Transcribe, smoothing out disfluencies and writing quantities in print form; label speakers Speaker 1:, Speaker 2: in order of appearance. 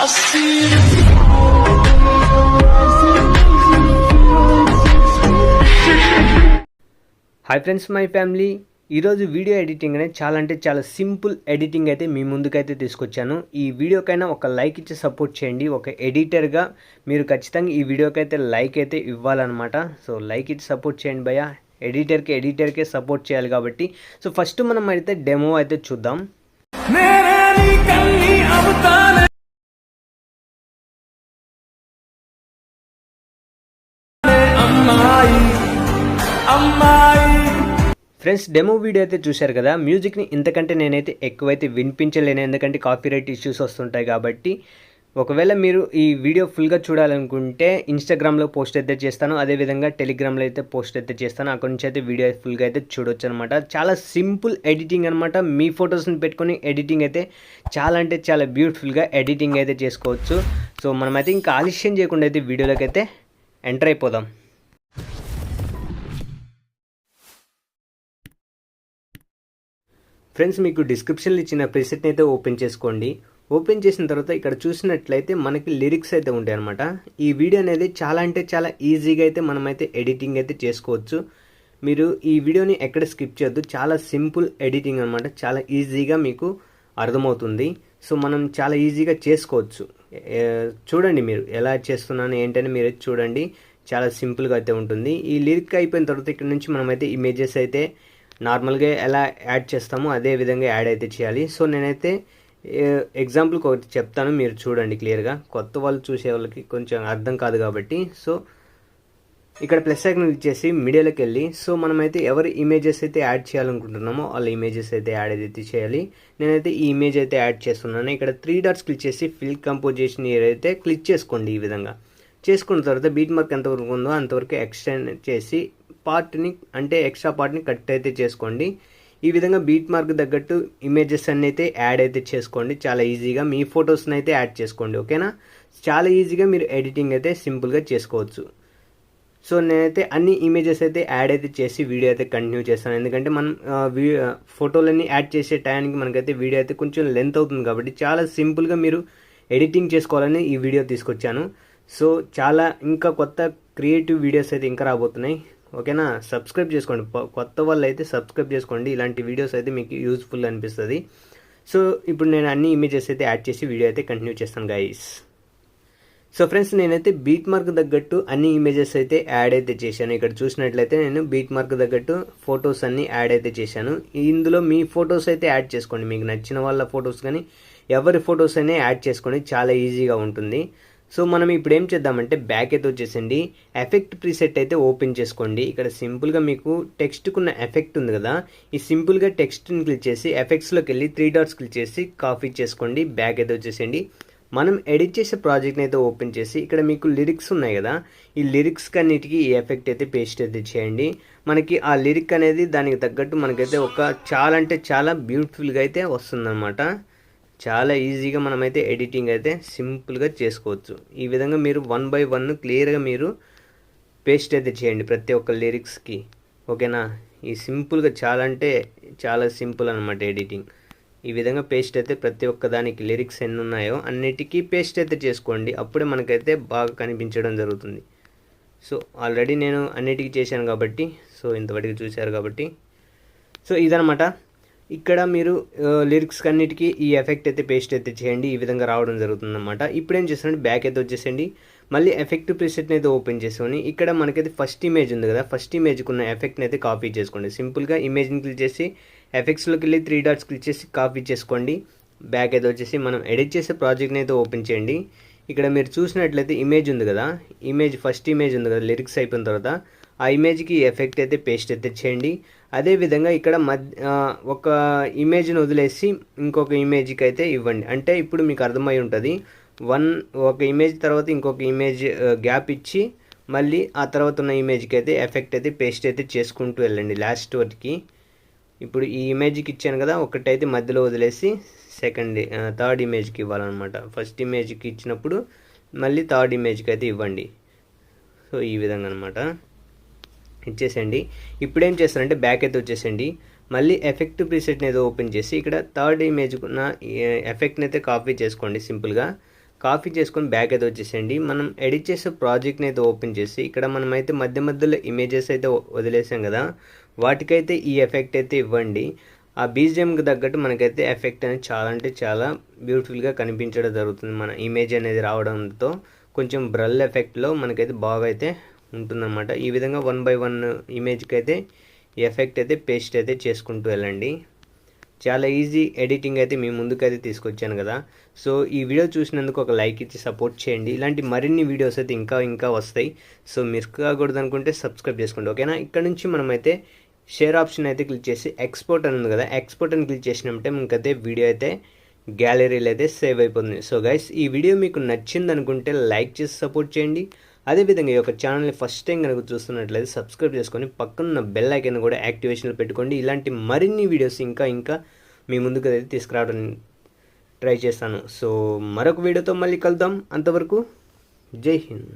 Speaker 1: Hi friends, my family. ఈరోజు video editing అనేది చాలా అంటే చాలా సింపుల్ ఎడిటింగ్ అయితే మీ ముందుకైతే తీసుకొచ్చాను. ఈ వీడియోకైనా ఒక లైక్ ఇచ్చి సపోర్ట్ చేయండి. ఒక ఎడిటర్గా మీరు ఖచ్చితంగా ఈ వీడియోకైతే లైక్ అయితే ఇవ్వాలన్నమాట. సో లైక్ ఇచ్చి సపోర్ట్ చేయండి భయ్యా. ఎడిటర్కే సపోర్ట్ చేయాలి కాబట్టి. సో ఫస్ట్ మనం అయితే డెమో అయితే చూద్దాం. ఫ్రెండ్స్, డెమో వీడియో అయితే చూశారు కదా. మ్యూజిక్ని ఇంతకంటే నేనైతే ఎక్కువైతే వినిపించలేను, ఎందుకంటే కాపీరైట్ ఇష్యూస్ వస్తుంటాయి కాబట్టి. ఒకవేళ మీరు ఈ వీడియో ఫుల్గా చూడాలనుకుంటే ఇన్స్టాగ్రామ్లో పోస్ట్ అయితే చేస్తాను, అదేవిధంగా టెలిగ్రామ్లో అయితే పోస్ట్ అయితే చేస్తాను. అక్కడ నుంచి అయితే వీడియో ఫుల్గా అయితే చూడొచ్చు అనమాట. చాలా సింపుల్ ఎడిటింగ్ అనమాట. మీ ఫొటోస్ని పెట్టుకొని ఎడిటింగ్ అయితే చాలా అంటే చాలా బ్యూటిఫుల్గా ఎడిటింగ్ అయితే చేసుకోవచ్చు. సో మనమైతే ఇంకా ఆలస్యం చేయకుండా అయితే వీడియోలోకి అయితే ఎంటర్ అయిపోదాం. ఫ్రెండ్స్, మీకు డిస్క్రిప్షన్లో ఇచ్చిన ప్రీసెట్ని అయితే ఓపెన్ చేసుకోండి. ఓపెన్ చేసిన తర్వాత ఇక్కడ చూసినట్లయితే మనకి లిరిక్స్ అయితే ఉంటాయి అనమాట. ఈ వీడియో అనేది చాలా అంటే చాలా ఈజీగా అయితే మనమైతే ఎడిటింగ్ అయితే చేసుకోవచ్చు. మీరు ఈ వీడియోని ఎక్కడ స్కిప్ చేయొద్దు. చాలా సింపుల్ ఎడిటింగ్ అనమాట. చాలా ఈజీగా మీకు అర్థమవుతుంది. సో మనం చాలా ఈజీగా చేసుకోవచ్చు. చూడండి మీరు ఎలా చేస్తున్నాను ఏంటని మీరు చూడండి. చాలా సింపుల్గా అయితే ఉంటుంది. ఈ లిరిక్ అయిపోయిన తర్వాత ఇక్కడ నుంచి మనమైతే ఇమేజెస్ అయితే నార్మల్గా ఎలా యాడ్ చేస్తామో అదే విధంగా యాడ్ అయితే చేయాలి. సో నేనైతే ఎగ్జాంపుల్కి ఒకటి చెప్తాను, మీరు చూడండి క్లియర్గా. కొత్త వాళ్ళు చూసే వాళ్ళకి కొంచెం అర్థం కాదు కాబట్టి. సో ఇక్కడ ప్లస్ ఐకాన్ ఇచ్చేసి మీడియాలోకి వెళ్ళి సో మనమైతే ఎవరి ఇమేజెస్ అయితే యాడ్ చేయాలనుకుంటున్నామో వాళ్ళ ఇమేజెస్ అయితే యాడ్ అయితే చేయాలి. నేనైతే ఈ ఇమేజ్ అయితే యాడ్ చేస్తున్నాను. ఇక్కడ 3 డాట్స్ క్లిక్ చేసి ఫిల్ కంపోజిషన్ ఏదైతే క్లిక్ చేసుకోండి. ఈ విధంగా చేసుకున్న తర్వాత బీట్ మార్క్ ఎంతవరకు ఉందో అంతవరకు ఎక్స్టెండ్ చేసి పార్ట్ని అంటే ఎక్స్ట్రా పార్ట్ని కట్ అయితే చేసుకోండి. ఈ విధంగా బీట్ మార్క్ తగ్గట్టు ఇమేజెస్ అన్నీ అయితే యాడ్ అయితే చేసుకోండి. చాలా ఈజీగా మీ ఫొటోస్ని అయితే యాడ్ చేసుకోండి. ఓకేనా? చాలా ఈజీగా మీరు ఎడిటింగ్ అయితే సింపుల్గా చేసుకోవచ్చు. సో నేనైతే అన్ని ఇమేజెస్ అయితే యాడ్ అయితే చేసి వీడియో అయితే కంటిన్యూ చేస్తాను. ఎందుకంటే మనం ఫోటోలన్నీ యాడ్ చేసే టైంకి మనకైతే వీడియో అయితే కొంచెం లెంత్ అవుతుంది కాబట్టి చాలా సింపుల్గా మీరు ఎడిటింగ్ చేసుకోవాలని ఈ వీడియో తీసుకొచ్చాను. సో చాలా ఇంకా కొత్త క్రియేటివ్ వీడియోస్ అయితే ఇంకా రాబోతున్నాయి. ఓకేనా? సబ్స్క్రైబ్ చేసుకోండి. కొత్త వాళ్ళు అయితే సబ్స్క్రైబ్ చేసుకోండి. ఇలాంటి వీడియోస్ అయితే మీకు యూజ్ఫుల్ అనిపిస్తుంది. సో ఇప్పుడు నేను అన్ని ఇమేజెస్ అయితే యాడ్ చేసి వీడియో అయితే కంటిన్యూ చేస్తాను గైస్. సో ఫ్రెండ్స్, నేనైతే బీట్ మార్క్ తగ్గట్టు అన్ని ఇమేజెస్ అయితే యాడ్ అయితే చేశాను. ఇక్కడ చూసినట్లయితే నేను బీట్ మార్క్ తగ్గట్టు ఫొటోస్ అన్ని యాడ్ అయితే చేశాను. ఇందులో మీ ఫొటోస్ అయితే యాడ్ చేసుకోండి. మీకు నచ్చిన వాళ్ళ ఫొటోస్ కానీ ఎవరి ఫొటోస్ అయినా యాడ్ చేసుకోండి. చాలా ఈజీగా ఉంటుంది. సో మనం ఇప్పుడు ఏం చేద్దామంటే బ్యాక్ అయితే వచ్చేసండి. ఎఫెక్ట్ ప్రీసెట్ అయితే ఓపెన్ చేసుకోండి. ఇక్కడ సింపుల్గా మీకు టెక్స్ట్కున్న ఎఫెక్ట్ ఉంది కదా, ఈ సింపుల్గా టెక్స్ట్ని క్లిక్ చేసి ఎఫెక్ట్స్లోకి వెళ్ళి 3 డాట్స్ క్లిక్ చేసి కాపీ చేసుకోండి. బ్యాక్ అయితే వచ్చేసండి. మనం ఎడిట్ చేసే ప్రాజెక్ట్ని అయితే ఓపెన్ చేసి ఇక్కడ మీకు లిరిక్స్ ఉన్నాయి కదా, ఈ లిరిక్స్ అన్నిటికీ ఈ ఎఫెక్ట్ అయితే పేస్ట్ అయితే చేయండి. మనకి ఆ లిరిక్ అనేది దానికి తగ్గట్టు మనకైతే ఒక చాలా అంటే చాలా బ్యూటిఫుల్గా అయితే వస్తుందన్నమాట. చాలా ఈజీగా మనమైతే ఎడిటింగ్ అయితే సింపుల్గా చేసుకోవచ్చు. ఈ విధంగా మీరు 1 by 1 క్లియర్గా మీరు పేస్ట్ అయితే చేయండి ప్రతి ఒక్క లిరిక్స్కి. ఓకేనా? ఈ సింపుల్గా చాలా అంటే చాలా సింపుల్ అనమాట ఎడిటింగ్. ఈ విధంగా పేస్ట్ అయితే ప్రతి ఒక్క దానికి లిరిక్స్ ఎన్ని ఉన్నాయో అన్నిటికీ పేస్ట్ అయితే చేసుకోండి. అప్పుడే మనకైతే బాగా కనిపించడం జరుగుతుంది. సో ఆల్రెడీ నేను అన్నిటికీ చేశాను కాబట్టి, సో ఇంతవరకు చూశారు కాబట్టి. సో ఇదనమాట. ఇక్కడ మీరు లిరిక్స్ అన్నిటికీ ఈ ఎఫెక్ట్ అయితే పేస్ట్ అయితే చేయండి. ఈ విధంగా రావడం జరుగుతుందన్నమాట. ఇప్పుడు ఏం చేస్తానంటే బ్యాక్ అయితే వచ్చేసండి. మళ్ళీ ఎఫెక్ట్ ప్రీసెట్ని అయితే ఓపెన్ చేసుకొని ఇక్కడ మనకైతే ఫస్ట్ ఇమేజ్ ఉంది కదా, ఫస్ట్ ఇమేజ్కి ఉన్న ఎఫెక్ట్ని అయితే కాపీ చేసుకోండి. సింపుల్గా ఇమేజ్ని క్లిక్ చేసి ఎఫెక్ట్స్లోకి వెళ్ళి 3 డాట్స్ క్లిక్ చేసి కాపీ చేసుకోండి. బ్యాక్ అయితే వచ్చేసి మనం ఎడిట్ చేసే ప్రాజెక్ట్ని అయితే ఓపెన్ చేయండి. ఇక్కడ మీరు చూసినట్లయితే ఇమేజ్ ఉంది కదా, ఫస్ట్ ఇమేజ్ ఉంది కదా, లిరిక్స్ అయిపోయిన తర్వాత ఆ ఇమేజ్కి ఎఫెక్ట్ అయితే పేస్ట్ అయితే చేయండి. అదేవిధంగా ఇక్కడ ఒక ఇమేజ్ని వదిలేసి ఇంకొక ఇమేజ్కి అయితే ఇవ్వండి. అంటే ఇప్పుడు మీకు అర్థమై ఉంటుంది. ఒక ఇమేజ్ తర్వాత ఇంకొక ఇమేజ్ గ్యాప్ ఇచ్చి మళ్ళీ ఆ తర్వాత ఉన్న ఇమేజ్కి అయితే ఎఫెక్ట్ అయితే పేస్ట్ అయితే చేసుకుంటూ వెళ్ళండి లాస్ట్ వరకు. ఇప్పుడు ఈ ఇమేజ్కి ఇచ్చాను కదా, ఒకటైతే మధ్యలో వదిలేసి థర్డ్ ఇమేజ్కి ఇవ్వాలన్నమాట. ఫస్ట్ ఇమేజ్కి ఇచ్చినప్పుడు మళ్ళీ థర్డ్ ఇమేజ్కి అయితే ఇవ్వండి. సో ఈ విధంగా అనమాట ఇచ్చేసండి. ఇప్పుడు ఏం చేస్తారంటే బ్యాక్ అయితే వచ్చేసండి. మళ్ళీ ఎఫెక్ట్ ప్రీసెట్ని ఏదో ఓపెన్ చేసి ఇక్కడ థర్డ్ ఇమేజ్కున్న ఎఫెక్ట్ని అయితే కాపీ చేసుకోండి. సింపుల్గా కాపీ చేసుకొని బ్యాక్ అయితే వచ్చేసేయండి. మనం ఎడిట్ చేసే ప్రాజెక్ట్ని అయితే ఓపెన్ చేసి ఇక్కడ మనమైతే మధ్య మధ్యలో ఇమేజెస్ అయితే వదిలేసాం కదా, వాటికైతే ఈ ఎఫెక్ట్ అయితే ఇవ్వండి. ఆ బీజిఎంకి తగ్గట్టు మనకైతే ఎఫెక్ట్ అనేది చాలా అంటే చాలా బ్యూటిఫుల్గా కనిపించడం జరుగుతుంది. మన ఇమేజ్ అనేది రావడంతో కొంచెం బ్రల్ ఎఫెక్ట్లో మనకైతే బాగా అయితే ఉంటుందన్నమాట. ఈ విధంగా 1 by 1 ఇమేజ్కి అయితే ఈ ఎఫెక్ట్ అయితే పేస్ట్ అయితే చేసుకుంటూ వెళ్ళండి. చాలా ఈజీ ఎడిటింగ్ అయితే మీ ముందుకైతే తీసుకొచ్చాను కదా. సో ఈ వీడియో చూసినందుకు ఒక లైక్ ఇచ్చి సపోర్ట్ చేయండి. ఇలాంటి మరిన్ని వీడియోస్ అయితే ఇంకా వస్తాయి. సో మిస్ కాకూడదు అనుకుంటే సబ్స్క్రైబ్ చేసుకోండి, ఓకేనా. ఇక్కడ నుంచి మనమైతే షేర్ ఆప్షన్ అయితే క్లిక్ చేసి ఎక్స్పోర్ట్ అని ఉంది కదా, ఎక్స్పోర్ట్ అని క్లిక్ చేసినట్టే మనకైతే వీడియో అయితే గ్యాలరీలో అయితే సేవ్ అయిపోతుంది. సో గైస్, ఈ వీడియో మీకు నచ్చింది అనుకుంటే లైక్ చేసి సపోర్ట్ చేయండి. అదేవిధంగా ఈ యొక్క ఛానల్ని ఫస్ట్ టైం కనుక చూస్తున్నట్లయితే సబ్స్క్రైబ్ చేసుకొని పక్కన బెల్ ఐకాన్ కూడా యాక్టివేషన్లో పెట్టుకోండి. ఇలాంటి మరిన్ని వీడియోస్ ఇంకా మీ ముందుకు అయితే తీసుకురావడం ట్రై చేస్తాను. సో మరొక వీడియోతో మళ్ళీ కలుద్దాం. అంతవరకు జై హింద్.